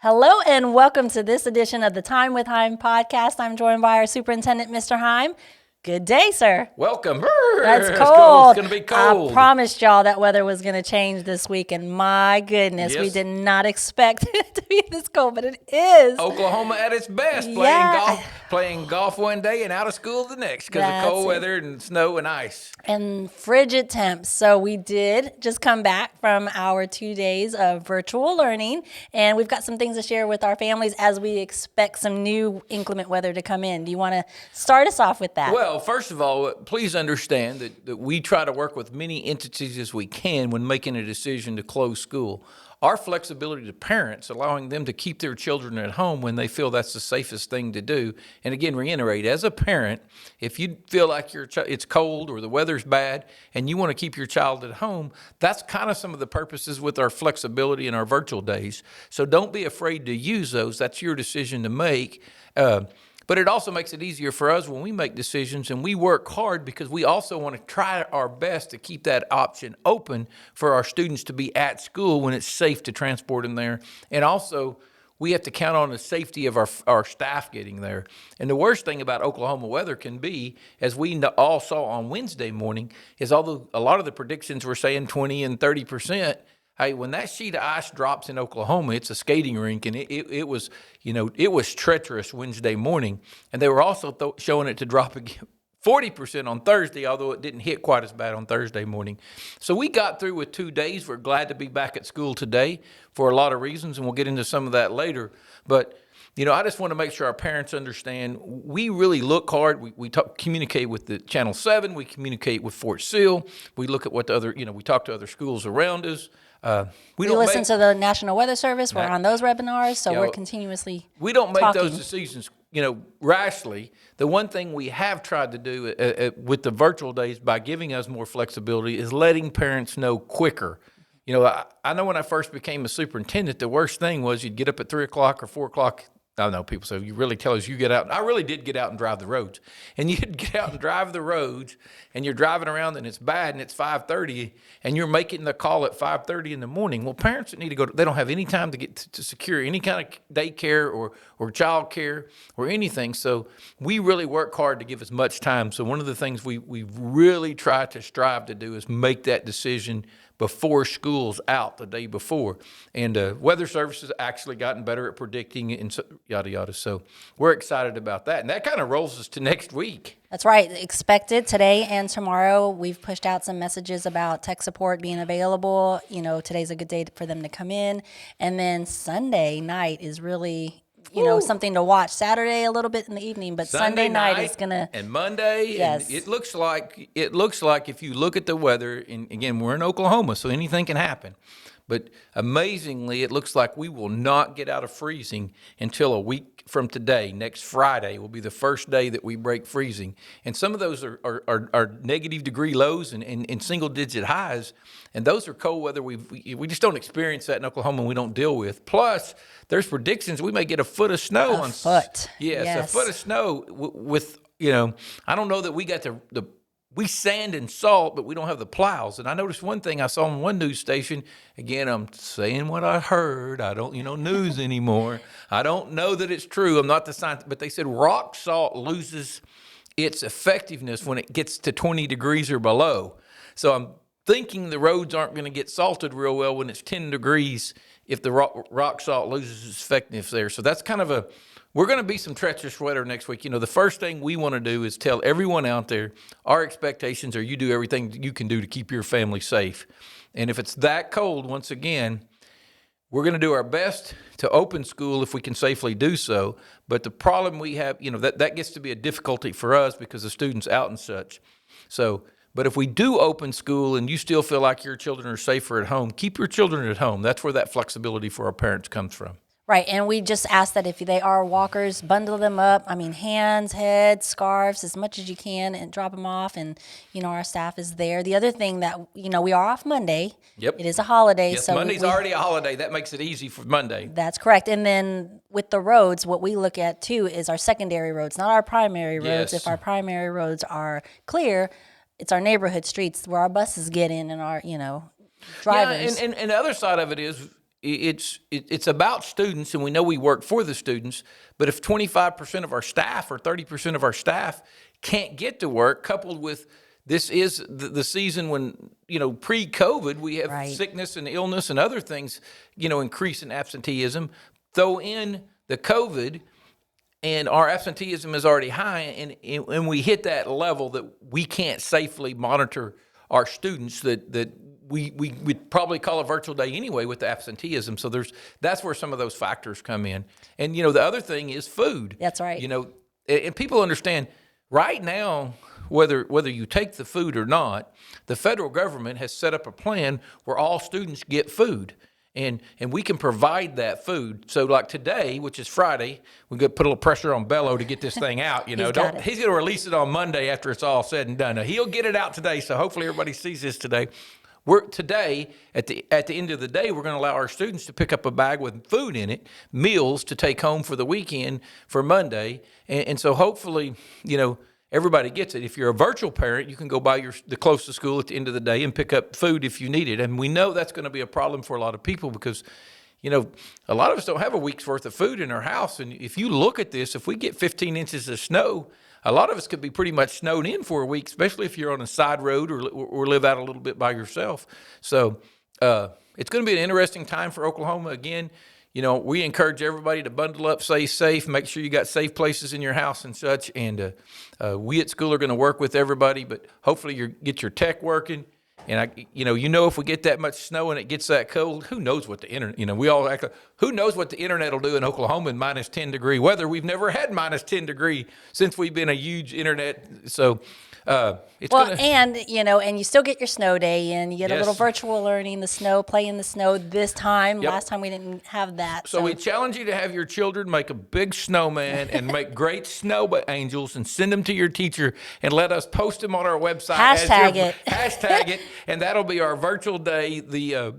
Hello and welcome to this edition of the Time with Hime podcast. I'm joined by our superintendent, Mr. Hime. Good day, sir. Welcome. That's It's cold. going to be cold. I promised y'all that weather was going to change this week, and my goodness, we Yes. did not expect it to be this cold, but it is. Oklahoma at its best, Yeah. playing golf one day and out of school the next because of That's cold it. weather and snow and ice. And frigid temps. So we did just come back from our 2 days of virtual learning, and we've got some things to share with our families as we expect some new inclement weather to come in. Do you want to start us off with that? Well, first of all, please understand that we try to work with many entities as we can when making a decision to close school. Our flexibility to parents, allowing them to keep their children at home when they feel that's the safest thing to do. And again, reiterate, as a parent, if you feel like it's cold or the weather's bad and you want to keep your child at home, that's kind of some of the purposes with our flexibility in our virtual days. So don't be afraid to use those. That's your decision to make. But it also makes it easier for us when we make decisions, and we work hard because we also want to try our best to keep that option open for our students to be at school when it's safe to transport them there. And also, we have to count on the safety of our staff getting there. And the worst thing about Oklahoma weather can be, as we all saw on Wednesday morning, is although a lot of the predictions were saying 20 and 30%, hey, when that sheet of ice drops in Oklahoma, it's a skating rink, and it was, it was treacherous Wednesday morning, and they were also showing it to drop again 40% on Thursday, although it didn't hit quite as bad on Thursday morning. So we got through with 2 days. We're glad to be back at school today for a lot of reasons, and we'll get into some of that later. But I just want to make sure our parents understand we really look hard. We communicate with the Channel 7. We communicate with Fort Sill. We look at what the other, we talk to other schools around us. We listen to the National Weather Service. We're on those webinars, so we're continuously We don't make talking. those decisions, rashly. The one thing we have tried to do with the virtual days by giving us more flexibility is letting parents know quicker. I know when I first became a superintendent, the worst thing was you'd get up at 3 o'clock or 4 o'clock. I know people say, you really tell us you get out. I really did get out and drive the roads. And you'd get out and drive the roads, and you're driving around, and it's bad, and it's 5:30, and you're making the call at 5:30 in the morning. Well, parents that need to go, they don't have any time to get to secure any kind of daycare or child care or anything. So we really work hard to give as much time. So one of the things we really try to strive to do is make that decision before school's out the day before. And weather services actually gotten better at predicting and so, yada, yada. So we're excited about that. And that kind of rolls us to next week. That's right. Expected today and tomorrow. We've pushed out some messages about tech support being available. Today's a good day for them to come in. And then Sunday night is really, something to watch. Saturday a little bit in the evening, but Sunday night is gonna. And Monday. Yes. And it looks like if you look at the weather, and again, we're in Oklahoma, so anything can happen. But amazingly, it looks like we will not get out of freezing until a week from today. Next Friday will be the first day that we break freezing. And some of those are negative degree lows and single digit highs. And those are cold weather we just don't experience that in Oklahoma and we don't deal with. Plus, there's predictions we may get a foot of snow. A foot. Yes, a foot of snow with, I don't know that we got we sand and salt, but we don't have the plows. And I noticed one thing I saw on one news station. Again, I'm saying what I heard. I don't, news anymore. I don't know that it's true. I'm not the scientist, but they said rock salt loses its effectiveness when it gets to 20 degrees or below. So I'm thinking the roads aren't going to get salted real well when it's 10 degrees if the rock salt loses its effectiveness there. So that's kind of we're going to be some treacherous weather next week. The first thing we want to do is tell everyone out there our expectations are you do everything you can do to keep your family safe. And if it's that cold, once again, we're going to do our best to open school if we can safely do so. But the problem we have, that gets to be a difficulty for us because the students out and such. So, but if we do open school and you still feel like your children are safer at home, keep your children at home. That's where that flexibility for our parents comes from. Right, and we just ask that if they are walkers, bundle them up. Hands, heads, scarves, as much as you can, and drop them off. And our staff is there. The other thing that we are off Monday. Yep, it is a holiday. Yes, so Monday's already a holiday. That makes it easy for Monday. That's correct. And then with the roads, what we look at too is our secondary roads, not our primary roads. Yes. If our primary roads are clear, it's our neighborhood streets where our buses get in and our drivers. Yeah, and the other side of it is, it's about students, and we know we work for the students. But if 25% of our staff or 30% of our staff can't get to work, coupled with this is the season when, pre-COVID, we have Right. sickness and illness and other things, increase in absenteeism. Throw in the COVID, and our absenteeism is already high, and we hit that level that we can't safely monitor our students, that we'd probably call a virtual day anyway with the absenteeism. So that's where some of those factors come in. And, the other thing is food. That's right. And people understand right now, whether you take the food or not, the federal government has set up a plan where all students get food. And we can provide that food. So like today, which is Friday, we're going to put a little pressure on Bello to get this thing out. He's going to release it on Monday after it's all said and done. Now, he'll get it out today, so hopefully everybody sees this today. Today, at the end of the day, we're going to allow our students to pick up a bag with food in it, meals to take home for the weekend for Monday. And so hopefully, everybody gets it. If you're a virtual parent, you can go by the closest school at the end of the day and pick up food if you need it. And we know that's going to be a problem for a lot of people because, a lot of us don't have a week's worth of food in our house. And if you look at this, if we get 15 inches of snow, a lot of us could be pretty much snowed in for a week, especially if you're on a side road or live out a little bit by yourself. So it's going to be an interesting time for Oklahoma. Again, we encourage everybody to bundle up, stay safe, make sure you got safe places in your house and such. And we at school are going to work with everybody, but hopefully you get your tech working. And if we get that much snow and it gets that cold, who knows what the internet, we all act like, who knows what the internet will do in Oklahoma in minus 10 degree weather. We've never had minus 10 degree since we've been a huge internet. So and you still get your snow day in. You get a little Yes. virtual learning, the snow, play in the snow this time. Yep. Last time we didn't have that. So we challenge you to have your children make a big snowman and make great snow angels and send them to your teacher and let us post them on our website. Hashtag it, and that'll be our virtual day.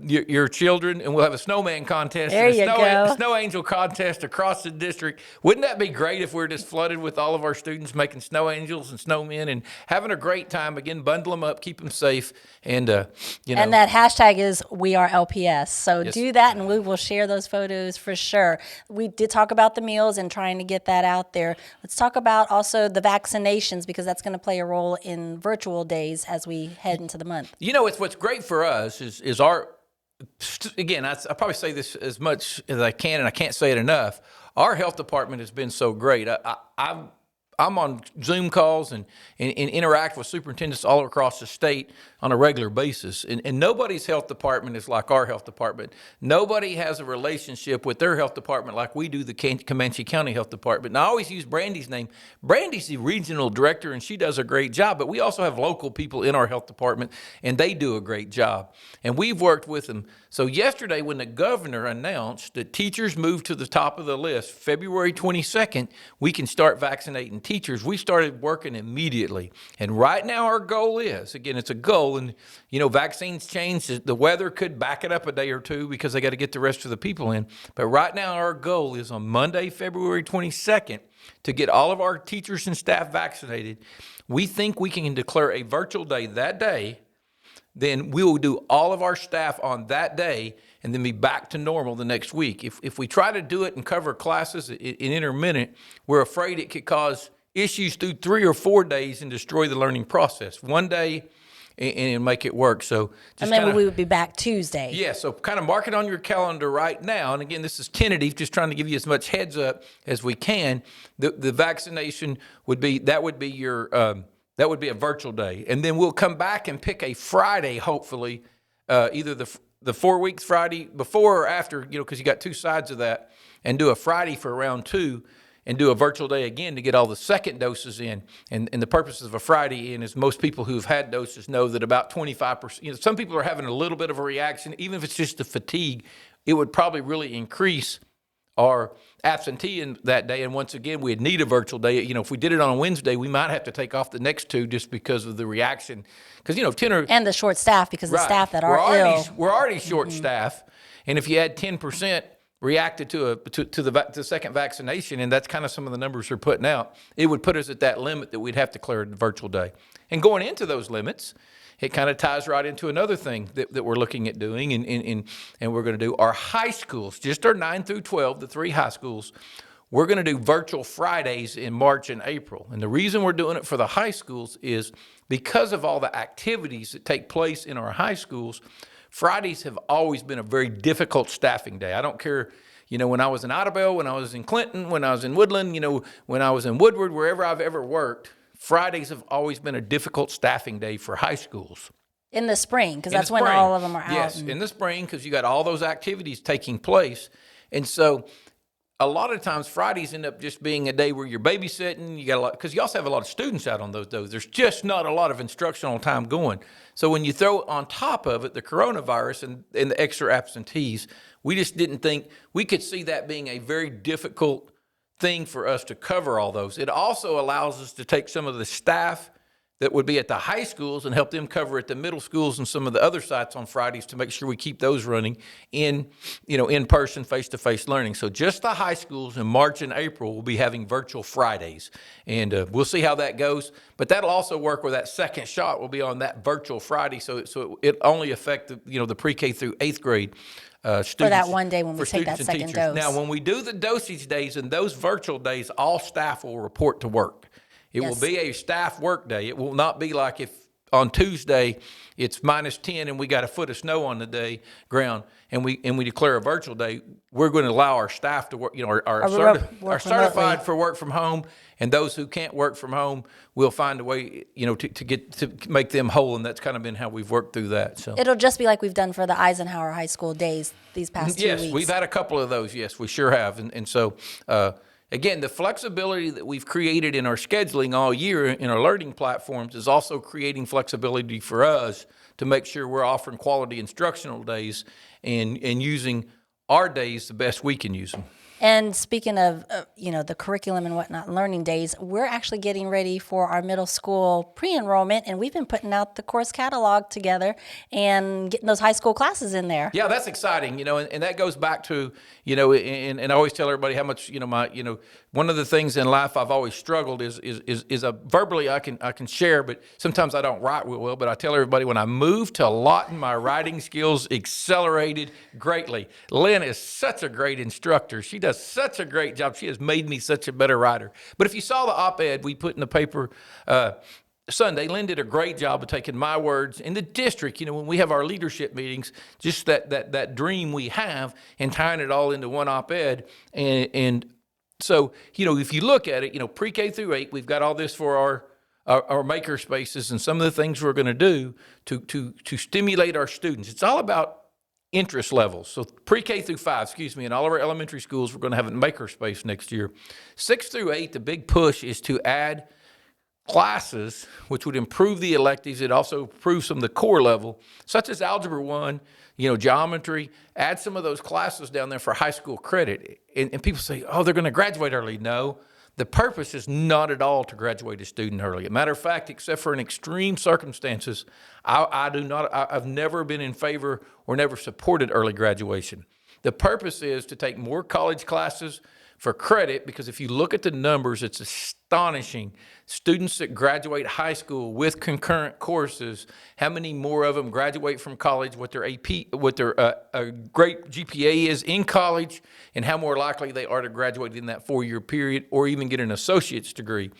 Your children, and we'll have a snowman contest. There you go. Snow angel contest across the district. Wouldn't that be great if we're just flooded with all of our students making snow angels and snowmen and having a great time? Again, bundle them up, keep them safe, and And that hashtag is We Are LPS. So Yes. do that, and we will share those photos for sure. We did talk about the meals and trying to get that out there. Let's talk about also the vaccinations because that's going to play a role in virtual days as we head into the month. It's what's great for us is our. Again, I probably say this as much as I can, and I can't say it enough. Our health department has been so great. I'm on Zoom calls and interact with superintendents all across the state on a regular basis. And nobody's health department is like our health department. Nobody has a relationship with their health department like we do the Comanche County Health Department. And I always use Brandy's name. Brandy's the regional director, and she does a great job. But we also have local people in our health department, and they do a great job. And we've worked with them. So yesterday when the governor announced that teachers moved to the top of the list, February 22nd, we can start vaccinating teachers, we started working immediately. And right now our goal is, again, it's a goal, and vaccines change. The weather could back it up a day or two because they got to get the rest of the people in. But right now our goal is on Monday, February 22nd, to get all of our teachers and staff vaccinated. We think we can declare a virtual day that day. Then we will do all of our staff on that day and then be back to normal the next week. If we try to do it and cover classes in intermittent, we're afraid it could cause issues through 3 or 4 days and destroy the learning process. One day and make it work. So And maybe we would be back Tuesday. Yeah, so kind of mark it on your calendar right now. And again, this is tentative, just trying to give you as much heads up as we can. The vaccination would be your that would be a virtual day. And then we'll come back and pick a Friday, hopefully, either the 4 weeks Friday before or after, because you got two sides of that, and do a Friday for round 2 and do a virtual day again to get all the second doses in. And the purpose of a Friday in is most people who've had doses know that about 25%, some people are having a little bit of a reaction, even if it's just the fatigue, it would probably really increase our absentee in that day. And once again, we'd need a virtual day. If we did it on a Wednesday, we might have to take off the next 2 just because of the reaction. Because, 10 or... And the short staff, because the Right. staff that are ill. We're already short staff. And if you add 10%, reacted to the second vaccination, and that's kind of some of the numbers they're putting out, it would put us at that limit that we'd have to declare a virtual day. And going into those limits, it kind of ties right into another thing that we're looking at doing, and we're going to do our high schools, just our 9 through 12, the 3 high schools. We're going to do virtual Fridays in March and April. And the reason we're doing it for the high schools is because of all the activities that take place in our high schools. Fridays have always been a very difficult staffing day. I don't care, when I was in Idabel, when I was in Clinton, when I was in Woodland, when I was in Woodward, wherever I've ever worked, Fridays have always been a difficult staffing day for high schools. In the spring, because that's when all of them are out. Yes, in the spring, because you got all those activities taking place. And so a lot of times Fridays end up just being a day where you're babysitting. You got a lot, because you also have a lot of students out on those days. There's just not a lot of instructional time going. So when you throw on top of it the coronavirus and the extra absentees, we just didn't think we could see that being a very difficult thing for us to cover all those. It also allows us to take some of the staff that would be at the high schools and help them cover at the middle schools and some of the other sites on Fridays to make sure we keep those running in person, face-to-face learning. So just the high schools in March and April will be having virtual Fridays, and we'll see how that goes. But that'll also work where that second shot will be on that virtual Friday, so it only affect the pre-K through 8th grade students. For that one day when we take that second dose. Now, when we do the dosage days and those virtual days, all staff will report to work. It will be a staff work day. It will not be like if on Tuesday it's -10 and we got a foot of snow on the ground and we declare a virtual day. We're going to allow our staff to work. Are certified for work from home, and those who can't work from home, we'll find a way to make them whole. And that's kind of been how we've worked through that. So it'll just be like we've done for the Eisenhower High School days these past 2 weeks. Yes, we've had a couple of those. Yes, we sure have, and so. Again, the flexibility that we've created in our scheduling all year in our learning platforms is also creating flexibility for us to make sure we're offering quality instructional days and using our days the best we can use them. And speaking of, the curriculum and whatnot, learning days, we're actually getting ready for our middle school pre-enrollment, and we've been putting out the course catalog together and getting those high school classes in there. Yeah, that's exciting, and that goes back to, and I always tell everybody how much, one of the things in life I've always struggled is verbally I can share, but sometimes I don't write real well. But I tell everybody when I moved to Lawton, my writing skills accelerated greatly. Lynn is such a great instructor. She does such a great job. She has made me such a better writer. But if you saw the op-ed we put in the paper Sunday, Lynn did a great job of taking my words in the district, when we have our leadership meetings, just that dream we have, and tying it all into one op-ed. And so, if you look at it, pre-K through 8, we've got all this for our maker spaces and some of the things we're going to do to stimulate our students. It's all about interest levels. So pre-K through 5, in all of our elementary schools, we're going to have a maker space next year. 6 through 8, the big push is to add classes, which would improve the electives. It also improves some of the core level, such as Algebra 1, geometry. Add some of those classes down there for high school credit. And people say, oh, they're going to graduate early. No, the purpose is not at all to graduate a student early. As a matter of fact, except for in extreme circumstances, I've never been in favor or never supported early graduation. The purpose is to take more college classes for credit, because if you look at the numbers, it's astonishing. Students that graduate high school with concurrent courses, how many more of them graduate from college, what their great GPA is in college, and how more likely they are to graduate in that 4-year period or even get an associate's degree.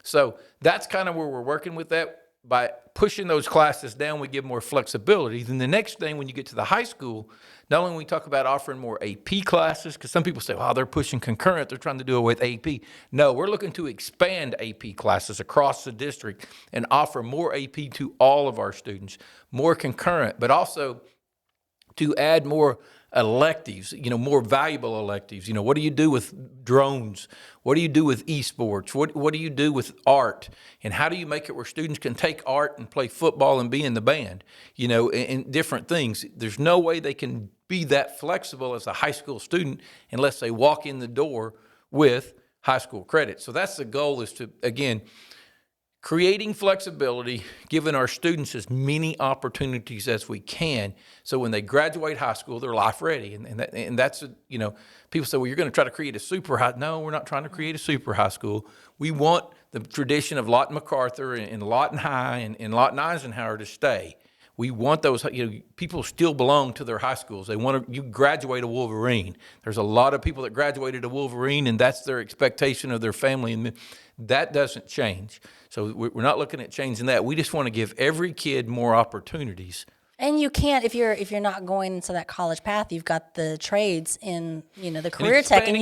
So that's kind of where we're working with that. By pushing those classes down, we give more flexibility. Then the next thing, when you get to the high school, not only we talk about offering more AP classes, because some people say, wow, they're pushing concurrent, they're trying to do it with AP. No, we're looking to expand AP classes across the district and offer more AP to all of our students, more concurrent, but also to add more electives, more valuable electives. What do you do with drones? What do you do with esports? What do you do with art? And how do you make it where students can take art and play football and be in the band, and different things? There's no way they can be that flexible as a high school student unless they walk in the door with high school credit. So that's the goal, is to, again, creating flexibility, giving our students as many opportunities as we can, so when they graduate high school, they're life ready. And that's, people say, well, you're going to try to create a super high. No, we're not trying to create a super high school. We want the tradition of Lawton MacArthur and Lawton High and Lawton Eisenhower to stay. We want those, people still belong to their high schools. They want you graduate a Wolverine. There's a lot of people that graduated a Wolverine, and that's their expectation of their family, and that doesn't change. So we're not looking at changing that. We just want to give every kid more opportunities. And you can't, if you're not going into that college path, you've got the trades in, the career tech, and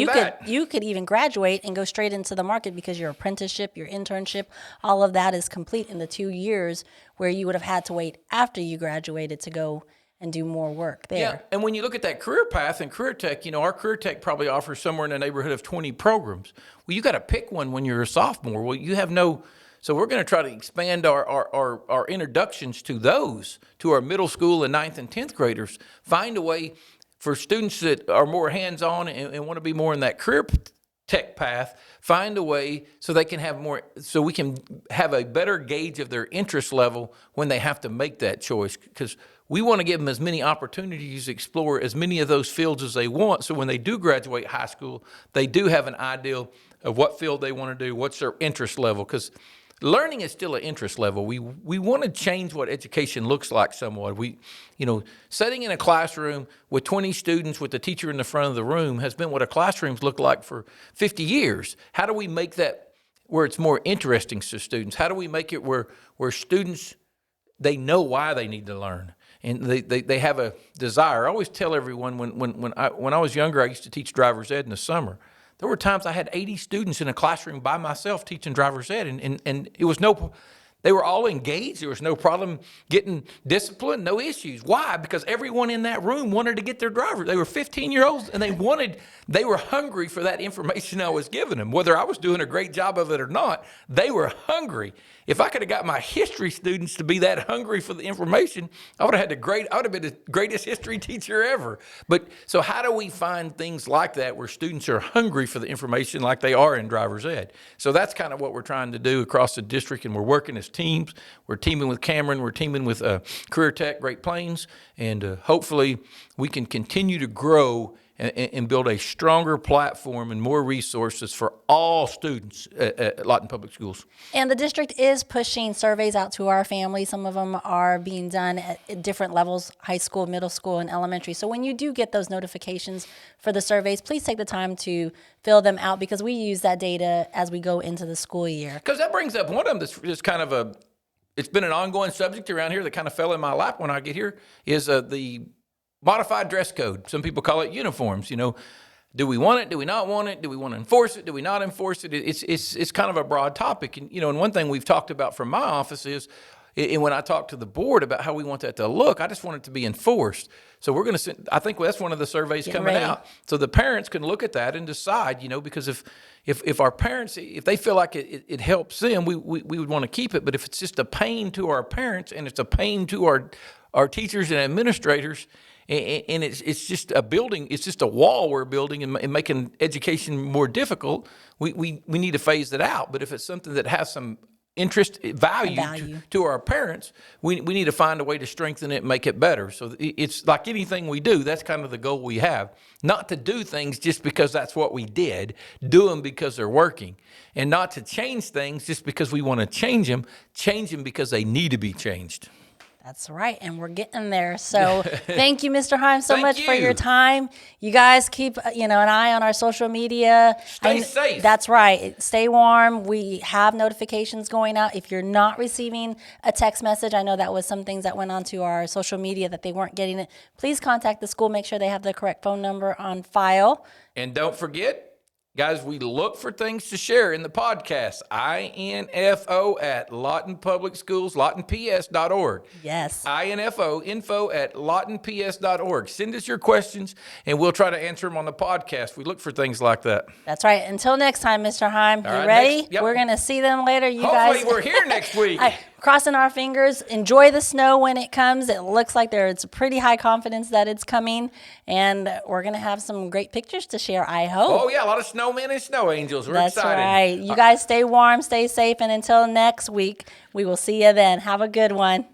you could even graduate and go straight into the market because your apprenticeship, your internship, all of that is complete in the 2 years where you would have had to wait after you graduated to go and do more work there. Yeah, and when you look at that career path and career tech, our career tech probably offers somewhere in the neighborhood of 20 programs. Well, you got to pick one when you're a sophomore. Well, you have no. So we're going to try to expand our introductions to those, to our middle school and 9th and 10th graders. Find a way for students that are more hands-on and want to be more in that career tech path, find a way so they can have more, so we can have a better gauge of their interest level when they have to make that choice. Because we want to give them as many opportunities to explore as many of those fields as they want. So when they do graduate high school, they do have an idea of what field they want to do, what's their interest level. Because learning is still an interest level. We want to change what education looks like somewhat. Sitting in a classroom with 20 students with the teacher in the front of the room has been what a classroom's looked like for 50 years. How do we make that where it's more interesting to students? How do we make it where students, they know why they need to learn and they have a desire? I always tell everyone when I was younger, I used to teach driver's ed in the summer. There were times I had 80 students in a classroom by myself teaching driver's ed, and it was they were all engaged. There was no problem getting disciplined, no issues. Why? Because everyone in that room wanted to get their driver. They were 15-year-olds, and they were hungry for that information I was giving them. Whether I was doing a great job of it or not, they were hungry. If I could have got my history students to be that hungry for the information, I would have been the greatest history teacher ever. But so how do we find things like that where students are hungry for the information like they are in driver's ed? So that's kind of what we're trying to do across the district, and we're working as teams. We're teaming with Cameron. We're teaming with Career Tech Great Plains, and hopefully we can continue to grow and build a stronger platform and more resources for all students at Lawton Public Schools. And the district is pushing surveys out to our families. Some of them are being done at different levels, high school, middle school, and elementary. So when you do get those notifications for the surveys, please take the time to fill them out because we use that data as we go into the school year. Because that brings up one of them that's just kind of it's been an ongoing subject around here that kind of fell in my lap when I get here, is the modified dress code. Some people call it uniforms. Do we want it? Do we not want it? Do we want to enforce it? Do we not enforce it? It's kind of a broad topic. And, and one thing we've talked about from my office is, and when I talk to the board about how we want that to look, I just want it to be enforced. So we're going to send, I think that's one of the surveys coming out. So the parents can look at that and decide, because if our parents, if they feel like it helps them, we would want to keep it. But if it's just a pain to our parents and it's a pain to our teachers and administrators, and it's just a building, it's just a wall we're building and making education more difficult, we need to phase it out. But if it's something that has some interest, value. To our parents, we need to find a way to strengthen it and make it better. So it's like anything we do, that's kind of the goal we have. Not to do things just because that's what we did, do them because they're working. And not to change things just because we want to change them because they need to be changed. That's right, and we're getting there. So thank you, Mr. Hime, so much for your you. time. You guys keep an eye on our social media. Stay safe. That's right. Stay warm. We have notifications going out. If you're not receiving a text message, I know that was some things that went onto our social media that they weren't getting it. Please contact the school. Make sure they have the correct phone number on file. And don't forget, guys, we look for things to share in the podcast. INFO at Lawton Public Schools, LawtonPS.org. Yes. INFO, info at LawtonPS.org. Send us your questions, and we'll try to answer them on the podcast. We look for things like that. That's right. Until next time, Mr. Hime, you right, ready? yep. We're going to see them later. Hopefully we're here next week. crossing our fingers. Enjoy the snow when it comes. It looks like there's pretty high confidence that it's coming, and we're going to have some great pictures to share, I hope. Oh, yeah, a lot of snowmen and snow angels. We're That's excited. right. You guys stay warm, stay safe, and until next week, we will see you then. Have a good one.